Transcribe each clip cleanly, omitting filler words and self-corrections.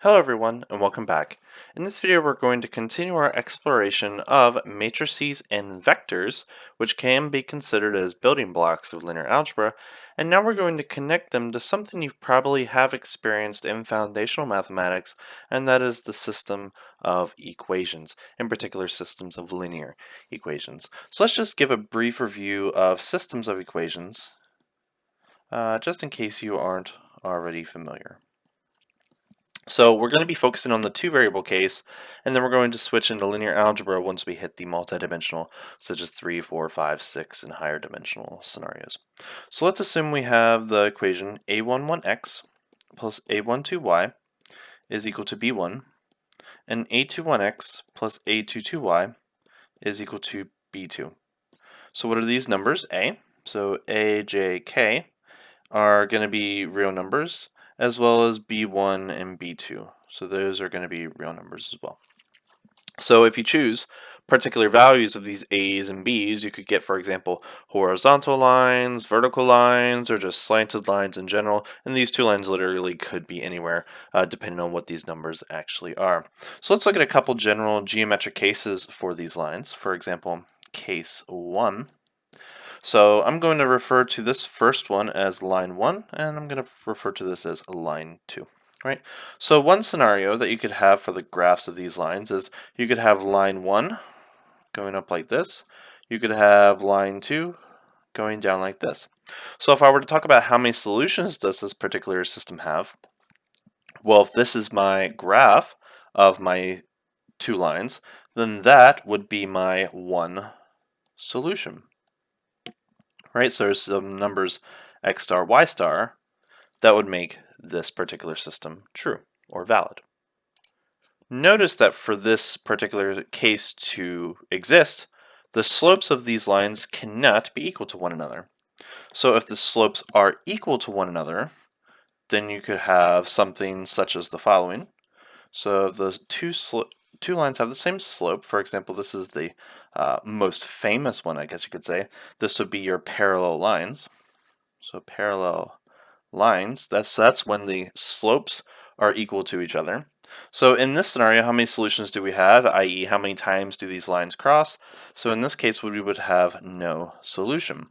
Hello everyone and welcome back. In this video we're going to continue our exploration of matrices and vectors, which can be considered as building blocks of linear algebra, and now we're going to connect them to something you probably have experienced in foundational mathematics, and that is the system of equations, in particular systems of linear equations. So let's just give a brief review of systems of equations, just in case you aren't already familiar. So we're going to be focusing on the two variable case, and then we're going to switch into linear algebra once we hit the multidimensional, such as 3, 4, 5, 6, and higher dimensional scenarios. So let's assume we have the equation a11x plus a12y is equal to b1, and a21x plus a22y is equal to b2. So what are these numbers? So a, j, k are going to be real numbers, as well as b1 and b2. So those are going to be real numbers as well. So if you choose particular values of these a's and b's, you could get, for example, horizontal lines, vertical lines, or just slanted lines in general. And these two lines literally could be anywhere, depending on what these numbers actually are. So let's look at a couple general geometric cases for these lines. For example, case 1. So I'm going to refer to this first one as line 1, and I'm going to refer to this as line 2. Right? So one scenario that you could have for the graphs of these lines is you could have line 1 going up like this. You could have line 2 going down like this. So if I were to talk about how many solutions does this particular system have, well, if this is my graph of my two lines, then that would be my one solution. Right, so there's some numbers x star, y star, that would make this particular system true or valid. Notice that for this particular case to exist, the slopes of these lines cannot be equal to one another. So if the slopes are equal to one another, then you could have something such as the following. So if the two lines have the same slope, for example, this is the most famous one, I guess you could say. This would be your parallel lines. So parallel lines, that's when the slopes are equal to each other. So in this scenario, how many solutions do we have, i.e. how many times do these lines cross? So in this case, we would have no solution.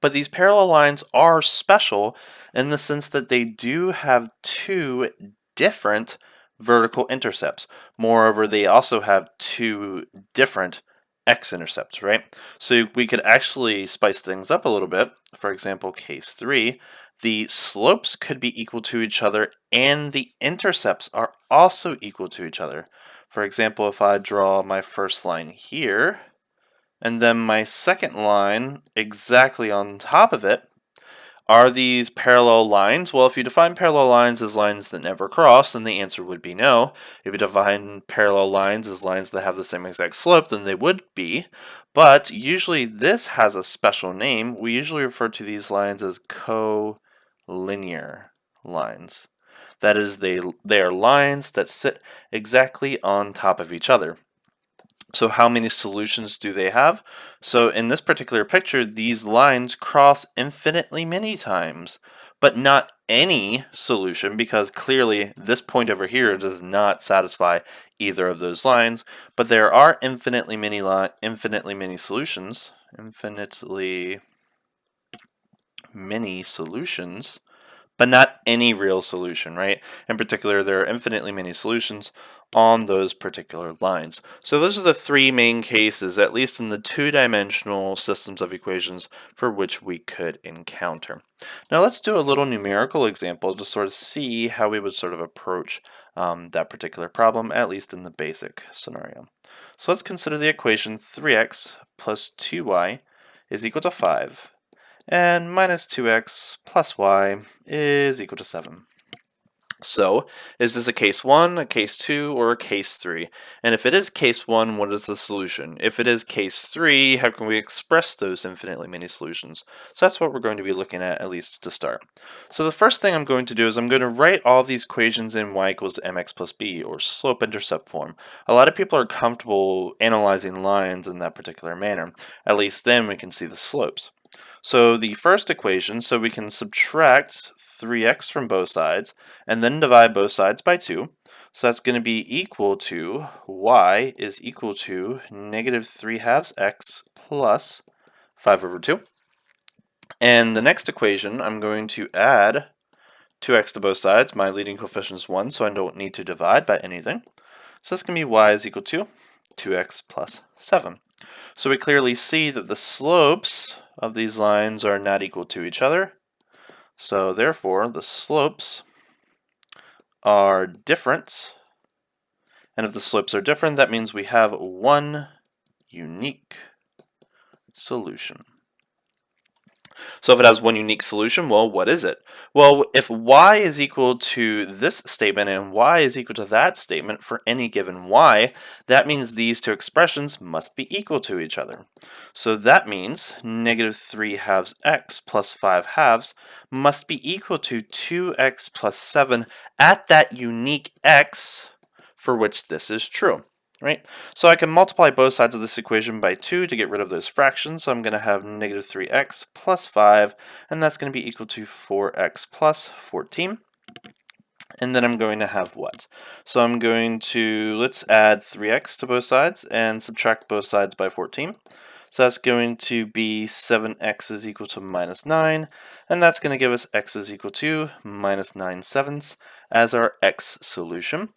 But these parallel lines are special in the sense that they do have two different vertical intercepts. Moreover, they also have two different x-intercepts, right? So we could actually spice things up a little bit. For example, case 3, the slopes could be equal to each other and the intercepts are also equal to each other. For example, if I draw my first line here, and then my second line exactly on top of it, are these parallel lines? Well, if you define parallel lines as lines that never cross, then the answer would be no. If you define parallel lines as lines that have the same exact slope, then they would be. But usually this has a special name. We usually refer to these lines as collinear lines. That is, they are lines that sit exactly on top of each other. So how many solutions do they have? So in this particular picture, these lines cross infinitely many times, but not any solution, because clearly this point over here does not satisfy either of those lines, but there are infinitely many solutions, but not any real solution, right? In particular, there are infinitely many solutions on those particular lines. So those are the three main cases, at least in the two-dimensional systems of equations, for which we could encounter. Now let's do a little numerical example to sort of see how we would sort of approach that particular problem, at least in the basic scenario. So let's consider the equation 3x plus 2y is equal to 5. And minus 2x plus y is equal to 7. So, is this a case 1, a case 2, or a case 3? And if it is case 1, what is the solution? If it is case 3, how can we express those infinitely many solutions? So that's what we're going to be looking at least to start. So the first thing I'm going to do is I'm going to write all these equations in y equals mx plus b, or slope-intercept form. A lot of people are comfortable analyzing lines in that particular manner. At least then we can see the slopes. So the first equation, so we can subtract 3x from both sides and then divide both sides by 2. So that's going to be equal to y is equal to negative 3 halves x plus 5 over 2. And the next equation, I'm going to add 2x to both sides. My leading coefficient is 1, so I don't need to divide by anything. So that's going to be y is equal to 2x plus 7. So we clearly see that the slopes of these lines are not equal to each other. So therefore, the slopes are different. And if the slopes are different, that means we have one unique solution. So if it has one unique solution, well, what is it? Well, if y is equal to this statement and y is equal to that statement for any given y, that means these two expressions must be equal to each other. So that means negative 3 halves x plus 5 halves must be equal to 2x plus 7 at that unique x for which this is true. Right? So I can multiply both sides of this equation by 2 to get rid of those fractions. So I'm going to have negative 3x plus 5, and that's going to be equal to 4x plus 14. And then I'm going to have what? So I'm going to, let's add 3x to both sides and subtract both sides by 14. So that's going to be 7x is equal to minus 9, and that's going to give us x is equal to minus 9 sevenths as our x solution.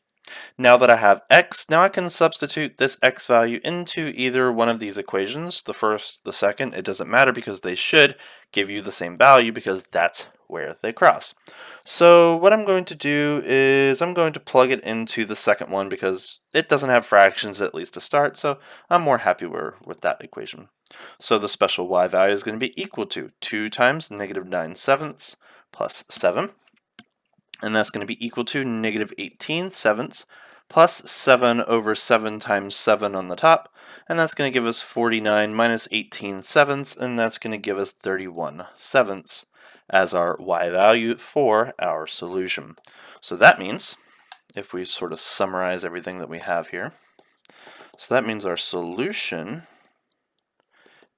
Now that I have x, now I can substitute this x value into either one of these equations, the first, the second, it doesn't matter because they should give you the same value because that's where they cross. So what I'm going to do is I'm going to plug it into the second one because it doesn't have fractions at least to start, so I'm more happy with that equation. So the special y value is going to be equal to 2 times negative 9 sevenths plus 7. And that's going to be equal to negative 18 sevenths plus 7 over 7 times 7 on the top. And that's going to give us 49 minus 18 sevenths, and that's going to give us 31 sevenths as our y value for our solution. So that means, if we sort of summarize everything that we have here, so that means our solution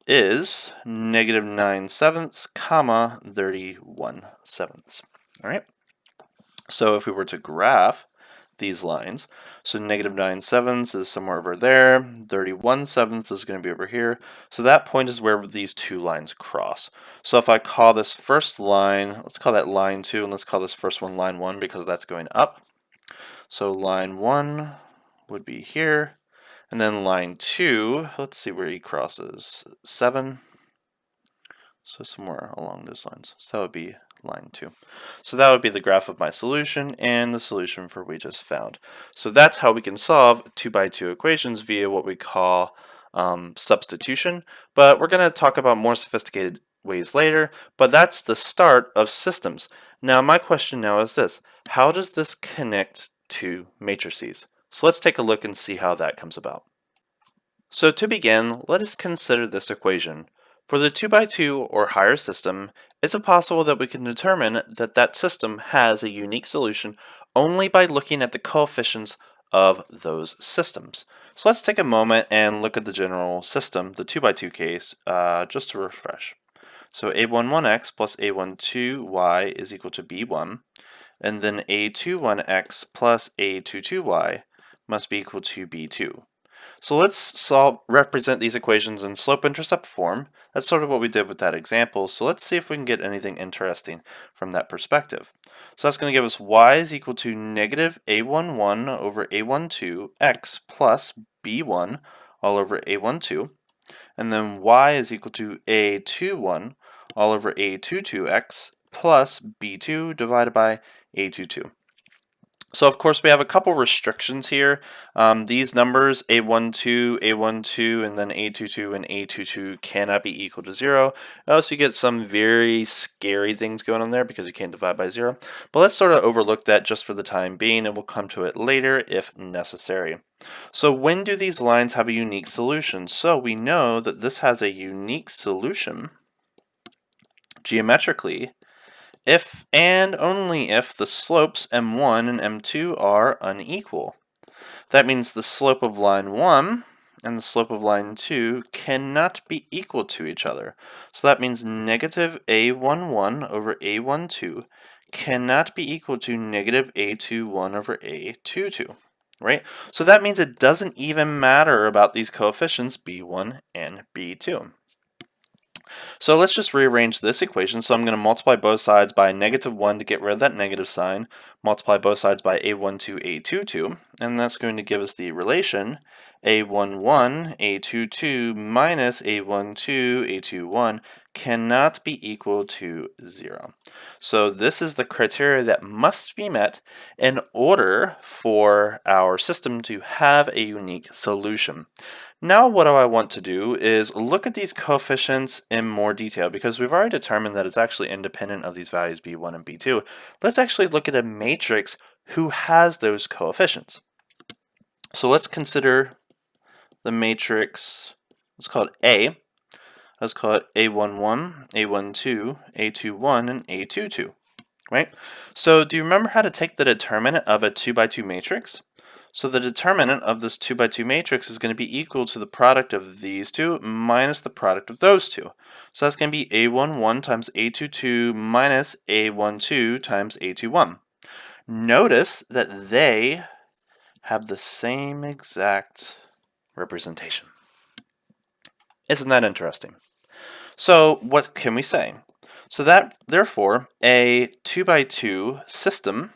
is negative 9 sevenths, comma 31 sevenths. All right. So if we were to graph these lines, so negative 9 sevenths is somewhere over there, 31 sevenths is going to be over here, so that point is where these two lines cross. So if I call this first line, let's call that line 2, and let's call this first one line 1 because that's going up. So line 1 would be here, and then line 2, let's see where he crosses, 7, so somewhere along those lines. So that would be line 2. So that would be the graph of my solution and the solution for we just found. So that's how we can solve 2x2 equations via what we call substitution. But we're going to talk about more sophisticated ways later, but that's the start of systems. Now my question now is this: how does this connect to matrices? So let's take a look and see how that comes about. So to begin, let us consider this equation. For the 2x2 or higher system, is it possible that we can determine that that system has a unique solution only by looking at the coefficients of those systems? So let's take a moment and look at the general system, the 2x2 case, just to refresh. So a11x plus a12y is equal to b1, and then a21x plus a22y must be equal to b2. So let's represent these equations in slope-intercept form. That's sort of what we did with that example. So let's see if we can get anything interesting from that perspective. So that's going to give us y is equal to negative a11 over a12 x plus b1 all over a12. And then y is equal to a21 all over a22 x plus b2 divided by a22. So of course we have a couple restrictions here. These numbers, A12, A12, and then A22 and A22 cannot be equal to 0. Else you get some very scary things going on there because you can't divide by 0. But let's sort of overlook that just for the time being, and we'll come to it later if necessary. So when do these lines have a unique solution? So we know that this has a unique solution geometrically if and only if the slopes m1 and m2 are unequal. That means the slope of line 1 and the slope of line 2 cannot be equal to each other. So that means negative a11 over a12 cannot be equal to negative a21 over a22, right? So that means it doesn't even matter about these coefficients b1 and b2. So let's just rearrange this equation. So I'm going to multiply both sides by negative 1 to get rid of that negative sign, multiply both sides by a12, a22, and that's going to give us the relation a11, a22 minus a12, a21 cannot be equal to 0. So this is the criteria that must be met in order for our system to have a unique solution. Now what I want to do is look at these coefficients in more detail because we've already determined that it's actually independent of these values b1 and b2. Let's actually look at a matrix who has those coefficients. So let's consider the matrix, let's call it A. Let's call it A11, A12, A21, and A22, right? So do you remember how to take the determinant of a 2 by 2 matrix? So the determinant of this 2 by 2 matrix is going to be equal to the product of these two minus the product of those two. So that's going to be A11 times A22 minus A12 times A21. Notice that they have the same exact representation. Isn't that interesting? So what can we say? So that, therefore, a 2 by 2 system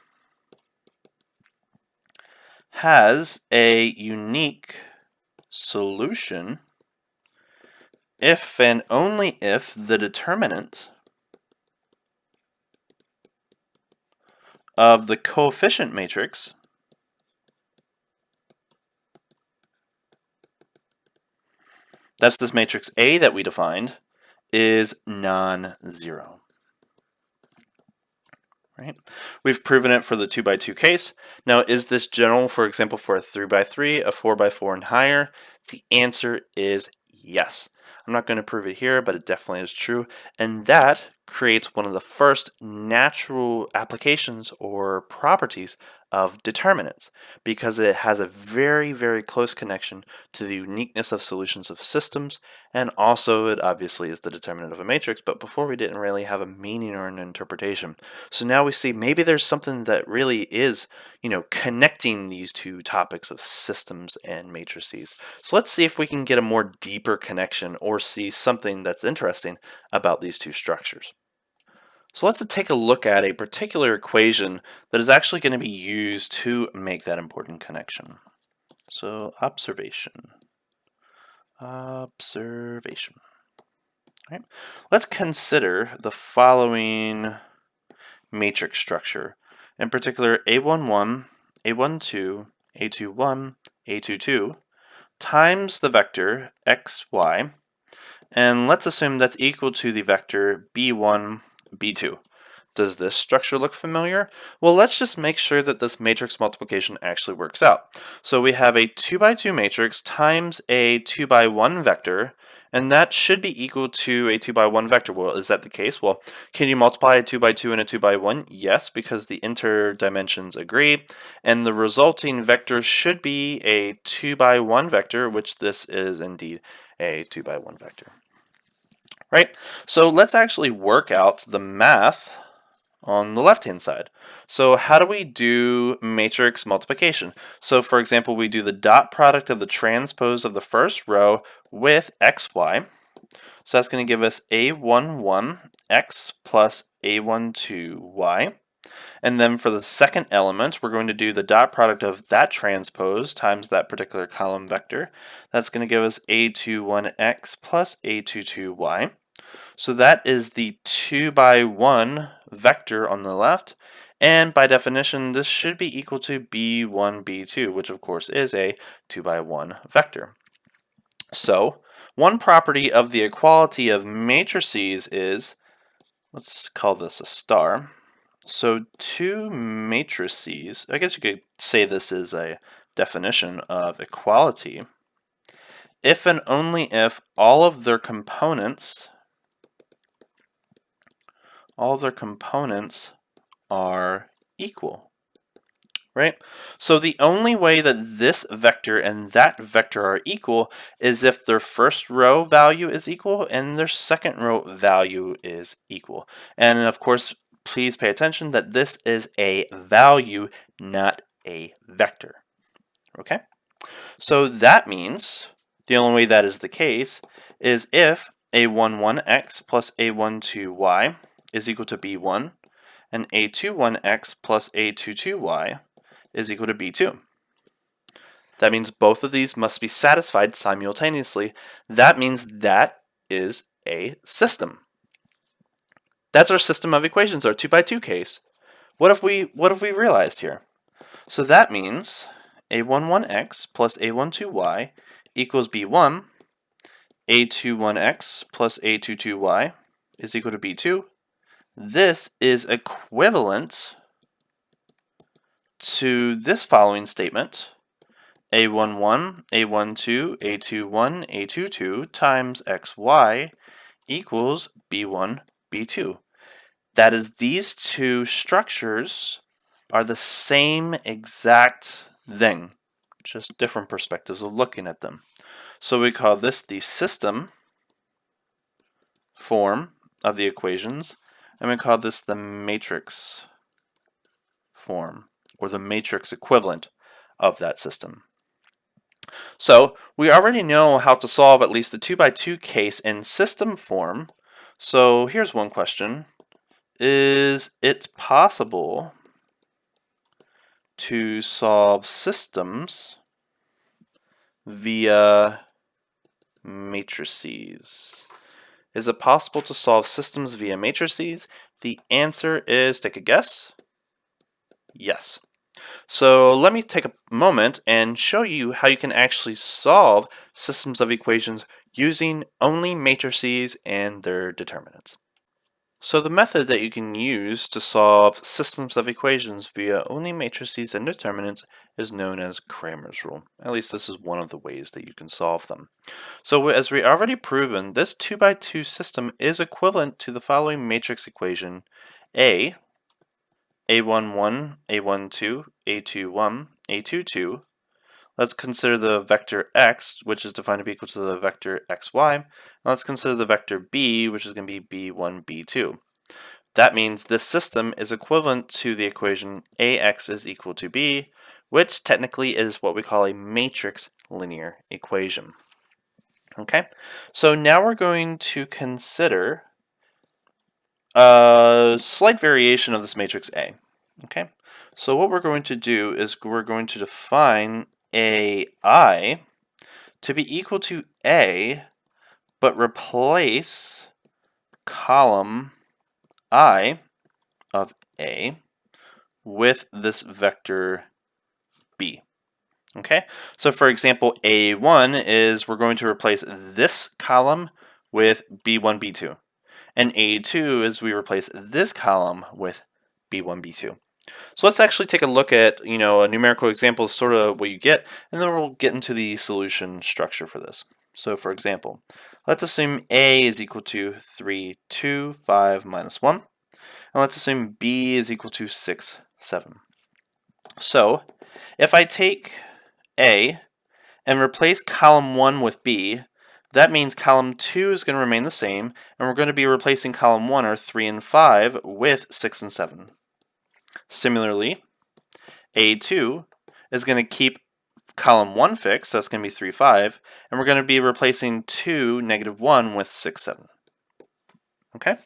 has a unique solution if and only if the determinant of the coefficient matrix that's this matrix A that we defined is non-zero. Right? We've proven it for the 2 by 2 case. Now, is this general, for example, for a 3 by 3, a 4 by 4, and higher? The answer is yes. I'm not going to prove it here, but it definitely is true. And that creates one of the first natural applications or properties of determinants because it has a very, very close connection to the uniqueness of solutions of systems, and also it obviously is the determinant of a matrix, but before we didn't really have a meaning or an interpretation. So now we see maybe there's something that really is, connecting these two topics of systems and matrices. So let's see if we can get a more deeper connection or see something that's interesting about these two structures. So let's take a look at a particular equation that is actually going to be used to make that important connection. So observation. All right. Let's consider the following matrix structure. In particular, A11, A12, A21, A22 times the vector xy, and let's assume that's equal to the vector b1, b2. Does this structure look familiar? Well, let's just make sure that this matrix multiplication actually works out. So we have a 2 by 2 matrix times a 2 by 1 vector, and that should be equal to a 2 by 1 vector. Well, is that the case? Well, can you multiply a 2 by 2 and a 2 by 1? Yes, because the interdimensions agree, and the resulting vector should be a 2 by 1 vector, which this is indeed a 2 by 1 vector. Right? So let's actually work out the math on the left-hand side. So how do we do matrix multiplication? So for example, we do the dot product of the transpose of the first row with xy. So that's going to give us a11x plus a12y. And then for the second element, we're going to do the dot product of that transpose times that particular column vector. That's going to give us a21x plus a22y. So that is the 2 by 1 vector on the left, and by definition this should be equal to b1, b2, which of course is a 2 by 1 vector. So one property of the equality of matrices is, let's call this a star. So two matrices, I guess you could say this is a definition of equality, if and only if all of their components are equal. right? So the only way that this vector and that vector are equal is if their first row value is equal and their second row value is equal. And of course, please pay attention that this is a value, not a vector, okay? So that means the only way that is the case is if a11x plus a12y is equal to b1, and a21x plus a22y is equal to b2. That means both of these must be satisfied simultaneously. That means that is a system. That's our system of equations, our 2 by 2 case. What if we realized here? So that means a11x plus a12y equals b1, a21x plus a22y is equal to b2. This is equivalent to this following statement: a11, a12, a21, a22 times xy equals b1, b2. That is, these two structures are the same exact thing, just different perspectives of looking at them. So we call this the system form of the equations, and we call this the matrix form, or the matrix equivalent of that system. So we already know how to solve at least the 2 by 2 case in system form. So here's one question. Is it possible to solve systems via matrices? Is it possible to solve systems via matrices? The answer is, take a guess, yes. So let me take a moment and show you how you can actually solve systems of equations using only matrices and their determinants. So the method that you can use to solve systems of equations via only matrices and determinants is known as Cramer's rule. At least this is one of the ways that you can solve them. So as we already proven, this 2 by 2 system is equivalent to the following matrix equation: A, A11, A12, A21, A22. Let's consider the vector x, which is defined to be equal to the vector xy. And let's consider the vector b, which is going to be b1, b2. That means this system is equivalent to the equation ax is equal to b, which technically is what we call a matrix linear equation. Okay, so now we're going to consider a slight variation of this matrix A. Okay, so what we're going to do is we're going to define AI to be equal to A, but replace column I of A with this vector B. Okay, so for example, A1 is we're going to replace this column with B1, B2. And A2 is we replace this column with B1, B2. So let's actually take a look at, a numerical example, sort of what you get, and then we'll get into the solution structure for this. So for example, let's assume A is equal to 3, 2, 5, minus 1. And let's assume B is equal to 6, 7. So if I take A and replace column 1 with B, that means column 2 is going to remain the same, and we're going to be replacing column 1, or 3 and 5, with 6 and 7. Similarly, A2 is going to keep column 1 fixed, so that's going to be 3, 5, and we're going to be replacing 2, negative 1, with 6, 7. Okay?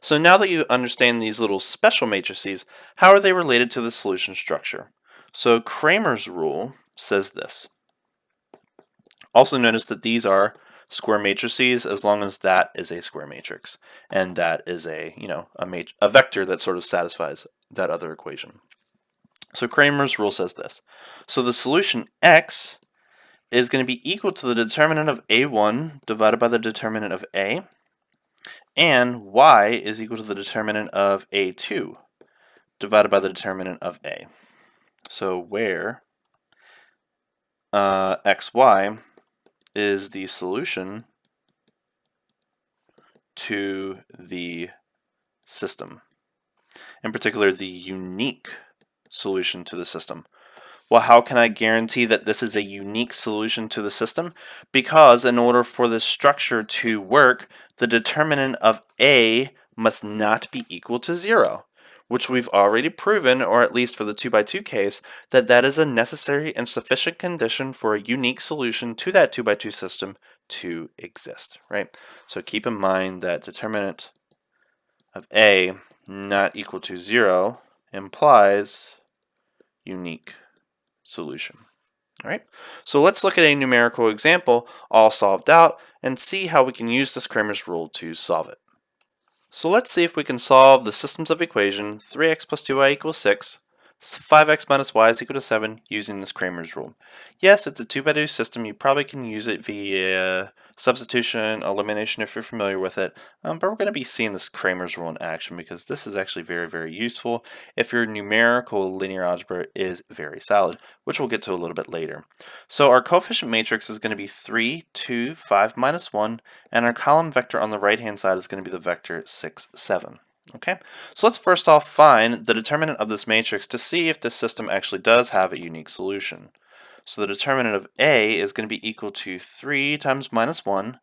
So now that you understand these little special matrices, how are they related to the solution structure? So Cramer's rule says this. Also notice that these are square matrices as long as that is a square matrix, and that is a vector that sort of satisfies that other equation. So Cramer's rule says this. So the solution x is going to be equal to the determinant of a1 divided by the determinant of a, and y is equal to the determinant of a2 divided by the determinant of a. So where xy is the solution to the system, in particular the unique solution to the system. Well, how can I guarantee that this is a unique solution to the system? Because in order for this structure to work, the determinant of A must not be equal to 0, which we've already proven, or at least for the 2 by 2 case, that that is a necessary and sufficient condition for a unique solution to that 2 by 2 system to exist, right? So keep in mind that determinant of A not equal to 0 implies unique solution. All right, so let's look at a numerical example all solved out and see how we can use this Cramer's rule to solve it. So let's see if we can solve the systems of equation 3x plus 2y equals 6, 5x minus y is equal to 7 using this Cramer's rule. Yes, it's a 2 by 2 system. You probably can use it via substitution, elimination if you're familiar with it, but we're going to be seeing this Cramer's rule in action because this is actually very, very useful if your numerical linear algebra is very solid, which we'll get to a little bit later. So our coefficient matrix is going to be 3, 2, 5, minus 1, and our column vector on the right-hand side is going to be the vector 6, 7. Okay, so let's first off find the determinant of this matrix to see if this system actually does have a unique solution. So the determinant of A is going to be equal to 3 times minus 1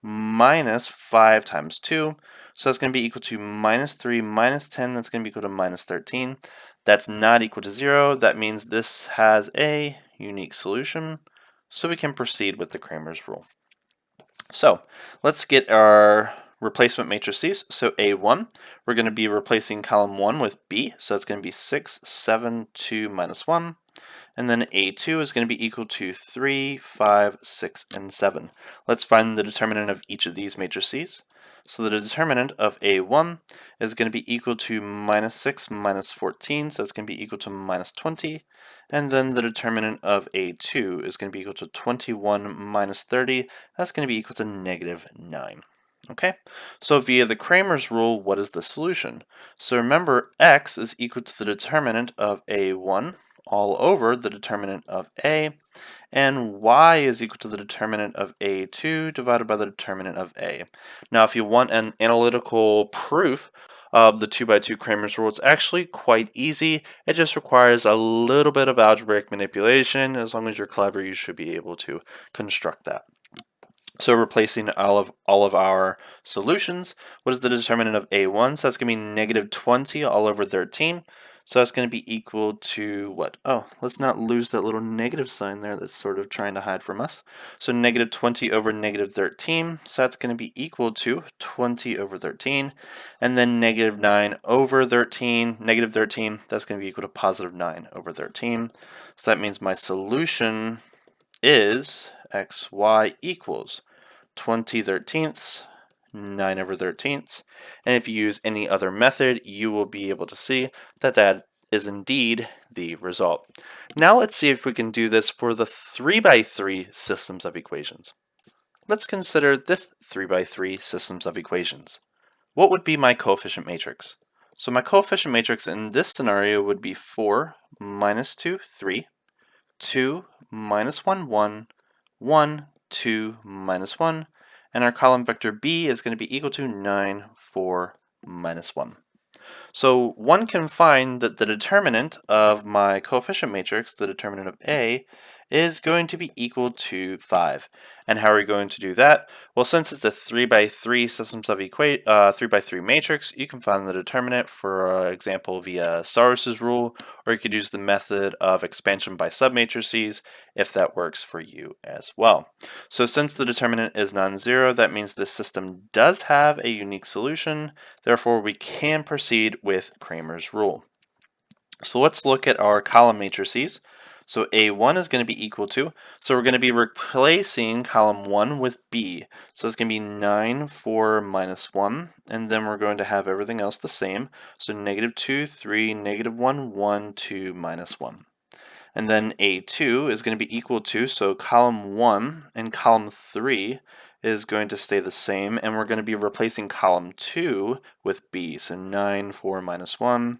minus 5 times 2. So that's going to be equal to minus 3 minus 10. That's going to be equal to minus 13. That's not equal to 0. That means this has a unique solution. So we can proceed with the Cramer's rule. So let's get our replacement matrices. So A1, we're going to be replacing column 1 with B. So it's going to be 6, 7, 2, minus 1. And then A2 is going to be equal to 3, 5, 6, and 7. Let's find the determinant of each of these matrices. So the determinant of A1 is going to be equal to minus 6 minus 14, so it's going to be equal to minus 20. And then the determinant of A2 is going to be equal to 21 minus 30, that's going to be equal to negative 9. Okay, so via the Cramer's rule, what is the solution? So remember, x is equal to the determinant of A1 all over the determinant of A, and y is equal to the determinant of A2 divided by the determinant of A. Now, if you want an analytical proof of the 2 by 2 Cramer's rule, it's actually quite easy. It just requires a little bit of algebraic manipulation. As long as you're clever, you should be able to construct that. So replacing all of our solutions, what is the determinant of A1? So that's going to be negative 20 all over 13. So that's going to be equal to what? Oh, let's not lose that little negative sign there that's sort of trying to hide from us. So negative 20 over negative 13. So that's going to be equal to 20 over 13. And then negative 9 over 13, negative 13, that's going to be equal to positive 9 over 13. So that means my solution is xy equals 20 13ths, 9 over 13ths, and if you use any other method, you will be able to see that that is indeed the result. Now let's see if we can do this for the 3 by 3 systems of equations. Let's consider this 3 by 3 systems of equations. What would be my coefficient matrix? So my coefficient matrix in this scenario would be 4, minus 2, 3, 2, minus 1, 1, 1, 2, minus 1, and our column vector B is going to be equal to 9, 4, minus 1. So one can find that the determinant of my coefficient matrix, the determinant of A, is going to be equal to 5. And how are we going to do that? Well, since it's a 3 by 3 systems of 3 by 3 matrix, you can find the determinant, for example, via Sarus's rule, or you could use the method of expansion by submatrices if that works for you as well. So since the determinant is non-zero, that means this system does have a unique solution. Therefore, we can proceed with Cramer's rule. So let's look at our column matrices. So A1 is going to be equal to, so we're going to be replacing column 1 with B. So it's going to be 9, 4, minus 1, and then we're going to have everything else the same. So negative 2, 3, negative 1, 1, 2, minus 1. And then A2 is going to be equal to, so column 1 and column 3 is going to stay the same, and we're going to be replacing column 2 with B. So 9, 4, minus 1.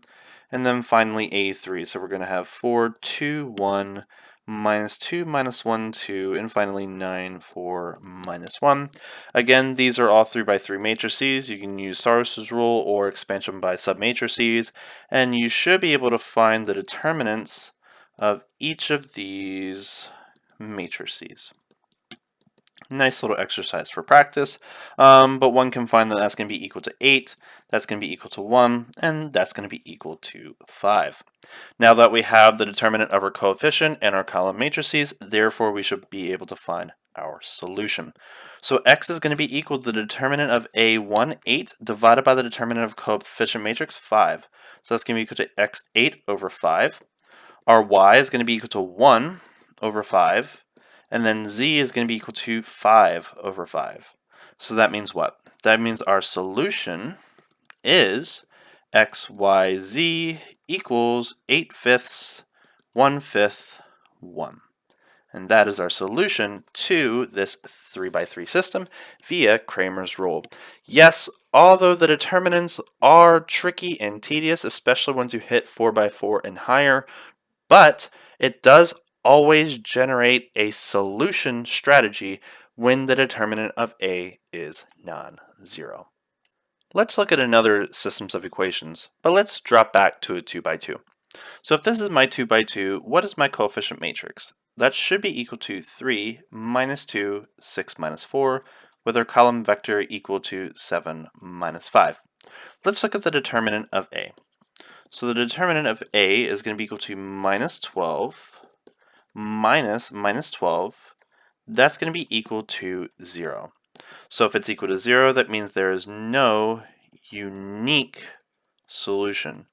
And then finally A3, so we're going to have 4, 2, 1, minus 2, minus 1, 2, and finally 9, 4, minus 1. Again, these are all 3 by 3 matrices. You can use Saros's rule or expansion by submatrices, and you should be able to find the determinants of each of these matrices. Nice little exercise for practice, but one can find that that's going to be equal to 8, that's going to be equal to 1, and that's going to be equal to 5. Now that we have the determinant of our coefficient and our column matrices, therefore we should be able to find our solution. So x is going to be equal to the determinant of a1, 8, divided by the determinant of coefficient matrix, 5. So that's going to be equal to x8 over 5. Our y is going to be equal to 1 over 5. And then z is going to be equal to 5 over 5. So that means what? That means our solution is xyz equals 8/5, 1/5, 1. And that is our solution to this 3 by 3 system via Cramer's rule. Yes, although the determinants are tricky and tedious, especially once you hit 4 by 4 and higher, but it does always generate a solution strategy when the determinant of A is non-zero. Let's look at another systems of equations, but let's drop back to a 2 by 2. So if this is my 2 by 2, what is my coefficient matrix? That should be equal to 3 minus 2, 6 minus 4, with our column vector equal to 7 minus 5. Let's look at the determinant of A. So the determinant of A is going to be equal to minus 12 minus minus 12. That's going to be equal to 0. So if it's equal to 0, that means there is no unique solution.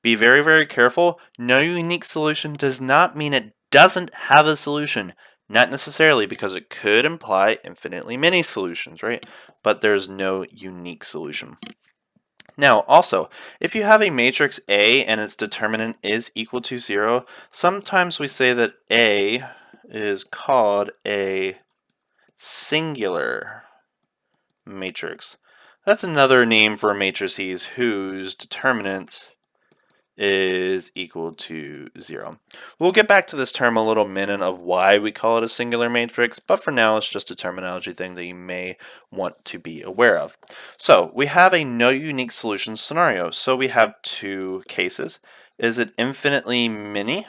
Be very, very careful. No unique solution does not mean it doesn't have a solution. Not necessarily, because it could imply infinitely many solutions, right? But there's no unique solution. Now, also, if you have a matrix A and its determinant is equal to 0, sometimes we say that A is called a singular matrix. That's another name for matrices whose determinant is equal to 0. We'll get back to this term a little minute of why we call it a singular matrix, but for now it's just a terminology thing that you may want to be aware of. So we have a no unique solution scenario. So we have two cases. Is it infinitely many,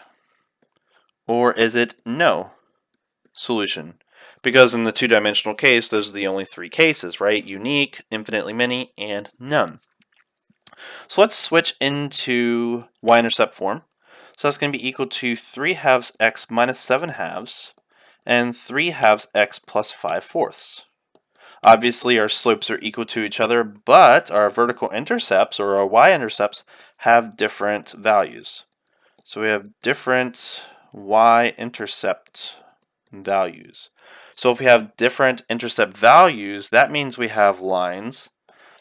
or is it no solution? Because in the two-dimensional case, those are the only three cases, right? Unique, infinitely many, and none. So let's switch into y-intercept form. So that's going to be equal to 3 halves x minus 7 halves and 3 halves x plus 5 fourths. Obviously our slopes are equal to each other, but our vertical intercepts or our y-intercepts have different values. So we have different y-intercept values. So if we have different intercept values, that means we have lines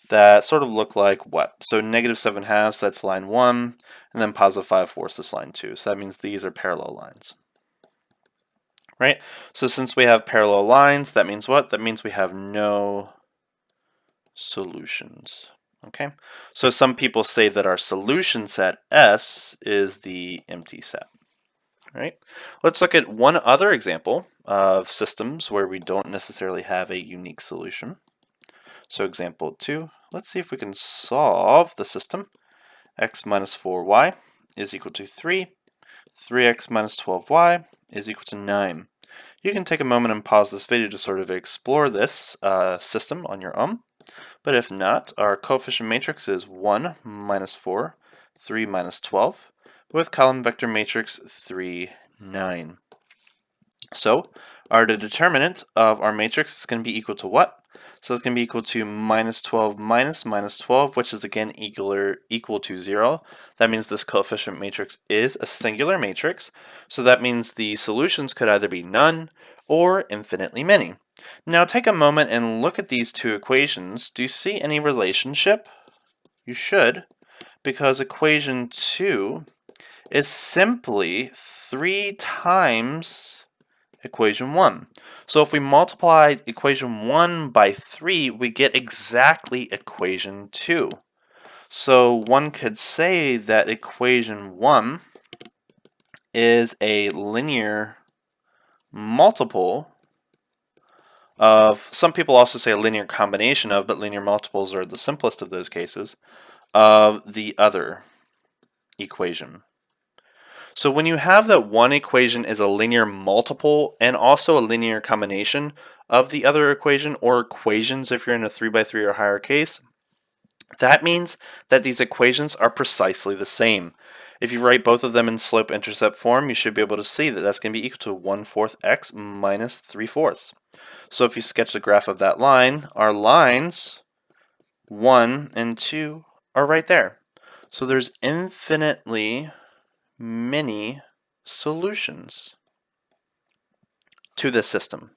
that sort of look like what? So negative 7 halves, that's line 1, and then positive 5 fourths is line 2. So that means these are parallel lines. Right? So since we have parallel lines, that means what? That means we have no solutions. Okay? So some people say that our solution set S is the empty set. Right? Let's look at one other example of systems where we don't necessarily have a unique solution. So example 2, let's see if we can solve the system. X minus 4y is equal to 3. 3x minus 12y is equal to 9. You can take a moment and pause this video to sort of explore this system on your own. But if not, our coefficient matrix is 1 minus 4, 3 minus 12, with column vector matrix 3, 9. So our determinant of our matrix is going to be equal to what? So it's going to be equal to minus 12 minus minus 12, which is again equal to 0. That means this coefficient matrix is a singular matrix. So that means the solutions could either be none or infinitely many. Now take a moment and look at these two equations. Do you see any relationship? You should, because equation 2 is simply 3 times equation 1. So if we multiply equation 1 by 3, we get exactly equation 2. So one could say that equation 1 is a linear multiple of, some people also say a linear combination of, but linear multiples are the simplest of those cases, of the other equation. So when you have that one equation is a linear multiple and also a linear combination of the other equation, or equations if you're in a 3 by 3 or higher case, that means that these equations are precisely the same. If you write both of them in slope-intercept form, you should be able to see that that's going to be equal to 1/4 x minus 3/4. So if you sketch the graph of that line, our lines 1 and 2 are right there. So there's infinitely many solutions to this system.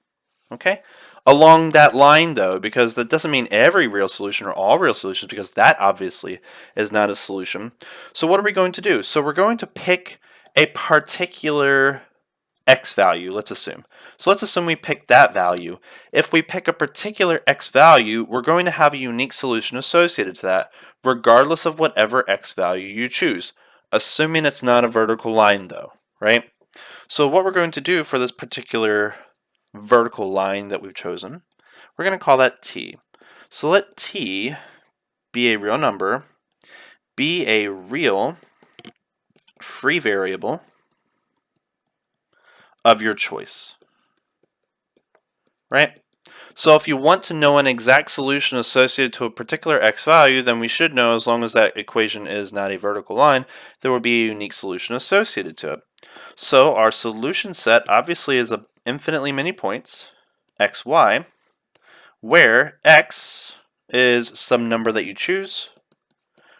Okay? Along that line, though, because that doesn't mean every real solution or all real solutions, because that obviously is not a solution. So what are we going to do? So we're going to pick a particular x value, let's assume. So let's assume we pick that value. If we pick a particular x value, we're going to have a unique solution associated to that, regardless of whatever x value you choose, assuming it's not a vertical line though, right? So what we're going to do for this particular vertical line that we've chosen, we're going to call that t. So let t be a real number, be a real free variable of your choice, right? So if you want to know an exact solution associated to a particular x value, then we should know, as long as that equation is not a vertical line, there will be a unique solution associated to it. So our solution set obviously is infinitely many points, x, y, where x is some number that you choose,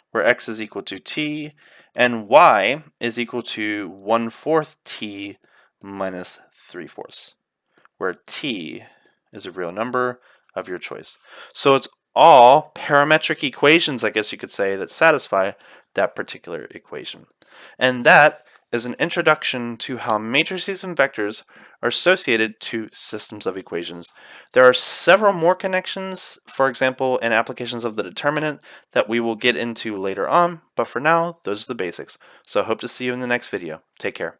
where x is equal to t, and y is equal to 1/4 t minus 3/4, where t is a real number of your choice. So it's all parametric equations, I guess you could say, that satisfy that particular equation. And that is an introduction to how matrices and vectors are associated to systems of equations. There are several more connections, for example, in applications of the determinant, that we will get into later on, but for now, those are the basics. So I hope to see you in the next video. Take care.